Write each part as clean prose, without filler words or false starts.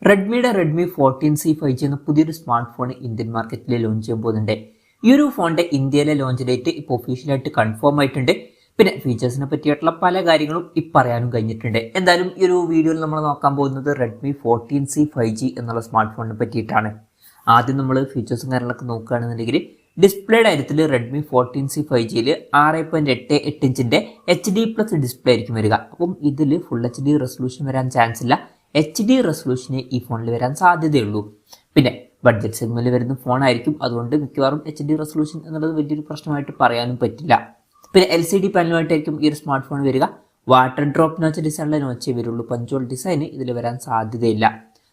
റെഡ്മിയുടെ Redmi 14C 5G എന്ന പുതിയൊരു smart phone Indian മാർക്കറ്റിൽ ലോഞ്ച് ചെയ്യാൻ പോകുന്നുണ്ട്. ഈ ഒരു ഫോണിന്റെ ഇന്ത്യയിലെ ലോഞ്ച് ഡേറ്റ് ഇപ്പോൾ ഒഫീഷ്യലായിട്ട് കൺഫേം ആയിട്ടുണ്ട്. പിന്നെ ഫീച്ചേഴ്സിനെ പറ്റിയിട്ടുള്ള പല കാര്യങ്ങളും പറയാനും കഴിഞ്ഞിട്ടുണ്ട്. എന്തായാലും ഈ ഒരു വീഡിയോയിൽ നമ്മൾ നോക്കാൻ പോകുന്നത് റെഡ്മി 14C 5G എന്നുള്ള സ്മാർട്ട് ഫോണിനെ പറ്റിയിട്ടാണ്. ആദ്യം നമ്മൾ ഫീച്ചേഴ്സും കാര്യങ്ങളൊക്കെ നോക്കുകയാണെന്നുണ്ടെങ്കിൽ ഡിസ്പ്ലേയുടെ കാര്യത്തിൽ റെഡ്മി 14C 5Gയിൽ 6.88 ഇഞ്ചിന്റെ HD+ ഡിസ്പ്ലേ ആയിരിക്കും വരിക. അപ്പം ഇതിൽ ഫുൾ HD റെസൊല്യൂഷൻ വരാൻ ചാൻസ് ഇല്ല. HD റെസൊല്യൂഷന് ഈ ഫോണിൽ വരാൻ സാധ്യതയുള്ളൂ. പിന്നെ ബഡ്ജറ്റ് സെഗ്മെന്റിൽ വരുന്ന ഫോണായിരിക്കും, അതുകൊണ്ട് മിക്കവാറും HD റെസൊല്യൂഷൻ എന്നുള്ളത് വലിയൊരു പ്രശ്നമായിട്ട് പറയാനും പറ്റില്ല. പിന്നെ LCD പാനലുമായിട്ടായിരിക്കും ഈ ഒരു സ്മാർട്ട് ഫോൺ വരിക. വാട്ടർ ഡ്രോപ്പ് നോച്ച് ഡിസൈനിലെ നോച്ചേ വരുള്ളൂ. പഞ്ചോൾ ഡിസൈന് ഇതിൽ വരാൻ സാധ്യതയില്ല.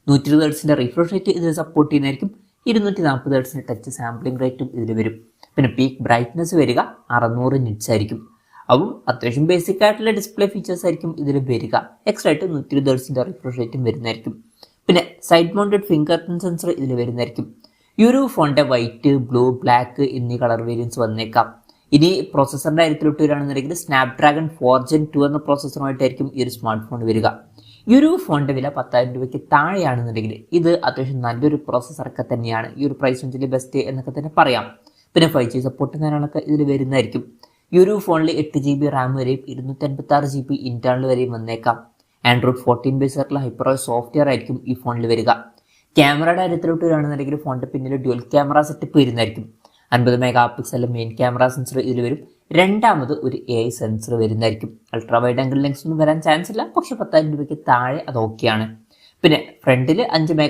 120 Hz റിഫ്രഷ് റേറ്റ് ഇതിൽ സപ്പോർട്ട് ചെയ്യുന്നതായിരിക്കും. 240 Hz ടച്ച് സാമ്പിളിംഗ് റേറ്റും ഇതിൽ വരും. പിന്നെ പീക്ക് ബ്രൈറ്റ്നസ് വരിക 600 nits ആയിരിക്കും. അപ്പം അത്യാവശ്യം ബേസിക് ആയിട്ടുള്ള ഡിസ്പ്ലേ ഫീച്ചേഴ്സ് ആയിരിക്കും ഇതിൽ വരിക. എക്സ്ട്രാ ആയിട്ട് 120 Hz റിഫ്രഷ് റേറ്റും വരുന്നതായിരിക്കും. പിന്നെ side mounted finger print sensor ഇതിൽ വരുന്നതായിരിക്കും. ഈ ഒരു ഫോണിന്റെ വൈറ്റ്, ബ്ലൂ, ബ്ലാക്ക് എന്നീ കളർ വേരിയൻസ് വന്നേക്കാം. ഇനി പ്രോസസ്സറിന്റെ കാര്യത്തിലോട്ട് വരികയാണെന്നുണ്ടെങ്കിൽ സ്നാപ്ഡ്രാഗൺ 4 Gen 2 എന്ന പ്രോസസ്സറുമായിട്ടായിരിക്കും ഈ ഒരു സ്മാർട്ട് ഫോൺ വരിക. ഈ ഒരു ഫോണിന്റെ വില 10,000 രൂപയ്ക്ക് താഴെയാണെന്നുണ്ടെങ്കിൽ ഇത് അത്യാവശ്യം നല്ലൊരു പ്രോസസ്സറൊക്കെ തന്നെയാണ്. ഈ ഒരു പ്രൈസ് റേഞ്ചിൽ ബെസ്റ്റ് എന്നൊക്കെ തന്നെ പറയാം. പിന്നെ 5G സപ്പോർട്ടും കാര്യങ്ങളൊക്കെ ഇതിൽ വരുന്നതായിരിക്കും. ഈ ഒരു ഫോണിൽ 8GB റാം വരെയും 256GB ഇന്റേണൽ വരെയും വന്നേക്കാം. ആൻഡ്രോയിഡ് 14 ബേസ് ആയിട്ടുള്ള ഹൈപ്പർ സോഫ്റ്റ്വെയർ ആയിരിക്കും ഈ ഫോണിൽ വരിക. ക്യാമറയുടെ കാര്യത്തിലോട്ട് വരികയാണെന്നുണ്ടെങ്കിൽ ഫോണിന്റെ പിന്നിൽ ഡ്യുവൽ ക്യാമറ സെറ്റപ്പ് വരുന്നതായിരിക്കും. 50 MP മെയിൻ ക്യാമറ സെൻസർ ഇതിൽ വരും. രണ്ടാമത് ഒരു AI സെൻസർ വരുന്നതായിരിക്കും. അൾട്രാ വൈഡ് ആംഗിൾ ലെൻസ് ഒന്നും വരാൻ ചാൻസ് ഇല്ല, പക്ഷെ 10,000 രൂപയ്ക്ക് താഴെ അത് ഓക്കെയാണ്. പിന്നെ ഫ്രണ്ടിൽ 5 MP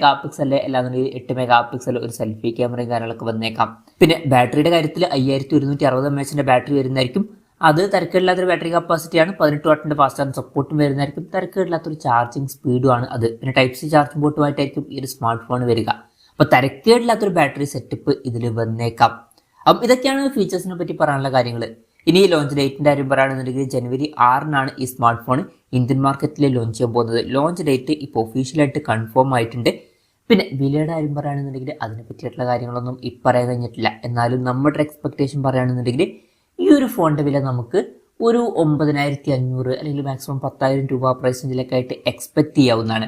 അല്ലാന്നുണ്ടെങ്കിൽ 8 MP ഒരു സെൽഫി ക്യാമറയും കാര്യങ്ങളൊക്കെ വന്നേക്കാം. പിന്നെ ബാറ്ററിയുടെ കാര്യത്തിൽ 5160 mAh ബാറ്ററി വരുന്നതായിരിക്കും. അത് തിരക്കേടില്ലാത്തൊരു ബാറ്ററി കപ്പാസിറ്റിയാണ്. 18 വാട്ടിന്റെ ഫാസ്റ്റ് ചാർജ് സപ്പോർട്ടും വരുന്നതായിരിക്കും. തിരക്കേടില്ലാത്തൊരു ചാർജിങ് സ്പീഡുമാണ് അത്. പിന്നെ Type-C ചാർജിംഗ് പോർട്ടുമായിട്ടായിരിക്കും ഈ ഒരു സ്മാർട്ട് ഫോൺ വരിക. അപ്പോൾ തിരക്കേടില്ലാത്തൊരു ബാറ്ററി സെറ്റപ്പ് ഇതിൽ വന്നേക്കാം. അപ്പം ഇതൊക്കെയാണ് ഫീച്ചേഴ്സിനെ പറ്റി പറയാനുള്ള കാര്യങ്ങൾ. ഇനി ലോഞ്ച് ഡേറ്റിന്റെ കാര്യം പറയുകയാണെന്നുണ്ടെങ്കിൽ ജനുവരി 6 ഈ സ്മാർട്ട് ഫോൺ ഇന്ത്യൻ മാർക്കറ്റിൽ ലോഞ്ച് ചെയ്യാൻ പോകുന്നത്. ലോഞ്ച് ഡേറ്റ് ഇപ്പോൾ ഒഫീഷ്യലായിട്ട് കൺഫേം ആയിട്ടുണ്ട്. പിന്നെ വിലയുടെ കാര്യം പറയുകയാണെന്നുണ്ടെങ്കിൽ അതിനെ പറ്റിയിട്ടുള്ള കാര്യങ്ങളൊന്നും പറയാൻ കഴിഞ്ഞിട്ടില്ല. എന്നാലും നമ്മുടെ എക്സ്പെക്ടേഷൻ പറയുകയാണെന്നുണ്ടെങ്കിൽ ഈ ഒരു ഫോണിന്റെ വില നമുക്ക് ഒരു 9,500 അല്ലെങ്കിൽ മാക്സിമം 10,000 രൂപ പ്രൈസ് റേഞ്ചിലൊക്കെ ആയിട്ട് എക്സ്പെക്ട് ചെയ്യാവുന്നതാണ്.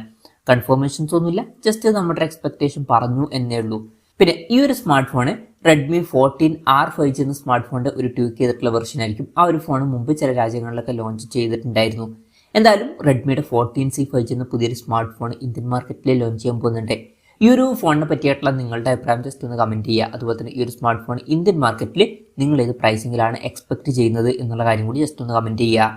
കൺഫർമേഷൻസ് ഒന്നുമില്ല, ജസ്റ്റ് നമ്മുടെ എക്സ്പെക്ടേഷൻ പറഞ്ഞു എന്നേ ഉള്ളൂ. പിന്നെ ഈ ഒരു smart phone Redmi 14R 5G എന്ന സ്മാർട്ട് ഫോണിന്റെ ഒരു ട്യൂക്ക് ചെയ്തിട്ടുള്ള വെർഷൻ ആയിരിക്കും. ആ ഒരു ഫോൺ മുമ്പ് ചില രാജ്യങ്ങളിലൊക്കെ ലോഞ്ച് ചെയ്തിട്ടുണ്ടായിരുന്നു. എന്തായാലും റെഡ്മിയുടെ 14C 5G എന്ന പുതിയൊരു സ്മാർട്ട് ഫോൺ ഇന്ത്യൻ മാർക്കറ്റിൽ ലോഞ്ച് ചെയ്യാൻ പോകുന്നുണ്ട്. ഈ ഒരു ഫോണിനെ പറ്റിയിട്ടുള്ള നിങ്ങളുടെ അഭിപ്രായം ജസ്റ്റ് ഒന്ന് കമന്റ് ചെയ്യുക. അതുപോലെ തന്നെ ഈ ഒരു സ്മാർട്ട് ഫോൺ ഇന്ത്യൻ മാർക്കറ്റിൽ നിങ്ങൾ ഏത് പ്രൈസിങ്ങിലാണ് എക്സ്പെക്ട് ചെയ്യുന്നത് എന്നുള്ള കാര്യം കൂടി ജസ്റ്റ് ഒന്ന് കമന്റ് ചെയ്യുക.